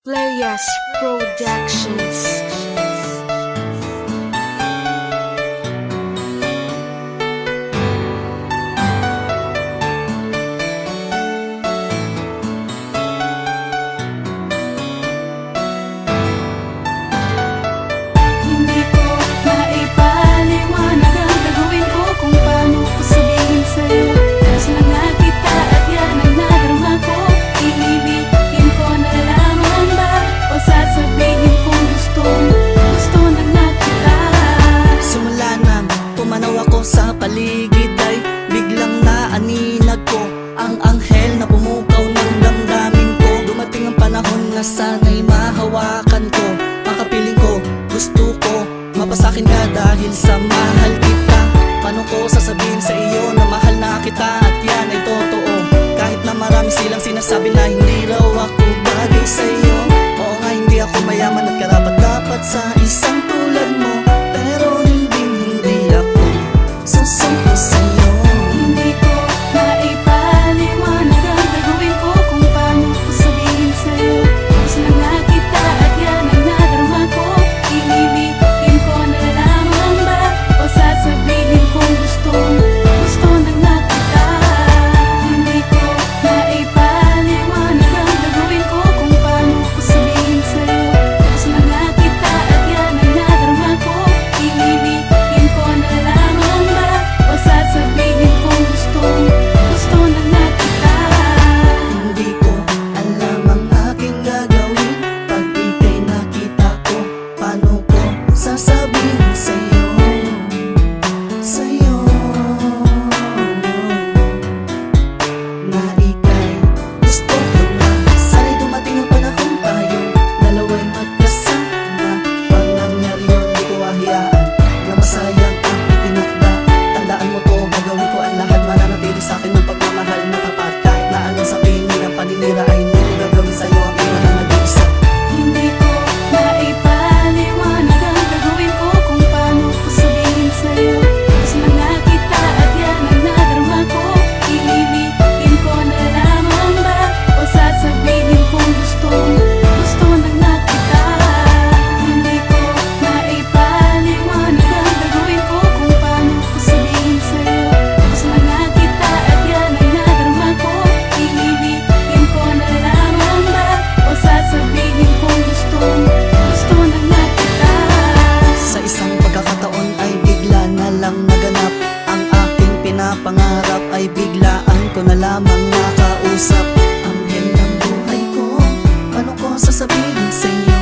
Playas Productions. Hindi ko maipaliwanag ang gagawin ko kung paano ko sabihin sa'yo. Gusto na nga kita at yan ang nadarama ko. Iibigin ko na lamang ba o sasabihin kong gusto na nga kita. Simula nang pumanaw ako sa paligid ay biglang naaninag ko ang anghel na pumukaw ng damdamin ko. Dumating ang panahon na sana'y mahawakan ko, makapiling ko, gusto ko mapasakin ka dahil sa mahal kita. Paano ko sasabihin sa iyo na mahal na kita at yan ay totoo, kahit na marami silang sinasabi na hindi raw ako bagay sa iyo. Oo nga, hindi ako mayaman at karapat dapat sa isang tulad mo, pero hindi ako susuko sa'yo. Hindi ko maipaliwanag ang gagawin ko kung paano ko sabihin sa'yo. Gusto na nga kita at yan ang nadarama ko. Iibigin ko na lamang ba o sasabihin kong gusto na nga kita. Hindi ko maipaliwanag ang gagawin ko kung paano ko sabihin sa'yo. Gusto na nga kita at yan ang nadarama ko. Iibigin ko na lamang ba o sasabihin kong gusto na nga kita. Hindi ko alam ang aking gagawin pag ika'y nakita ko. Paano ko sasabihin sa'yo, na ika'y gusto ko na. Sana'y dumating ang panahon tayo dalawa'y magkasama. Pag nangyari yun, di ko ahiyaan na masayang ang itinakda. Tandaan mo to, gagawin ko ang lahat, mananatili sa'kin ng pagmamahal na tapat. Kahit na anong sabihin ng paninira ay hindi ko gagawin sa'yo ang ina na nag-iisa. Hindi ko maipaliwanag ang gagawin ko kung paano ko sabihin sa'yo. Gusto na nga kita at yan ang nadarama ko. Iibigin ko na lamang ba o sasabihin kong gusto na nga kita. Hindi ko maipaliwanag ang gagawin ko kung paano ko sabihin sa'yo. Gusto na nga kita at yan ang nadarama ko. Iibigin ko na lamang ba o sasabihin kong gusto na nga kita. Sa isang pagkakataon ay bigla na lang naganap ang aking pinapangarap, ay biglaan ko na lamang nakausap. Anghel ng buhay ko, paano ko sasabihin sa'yo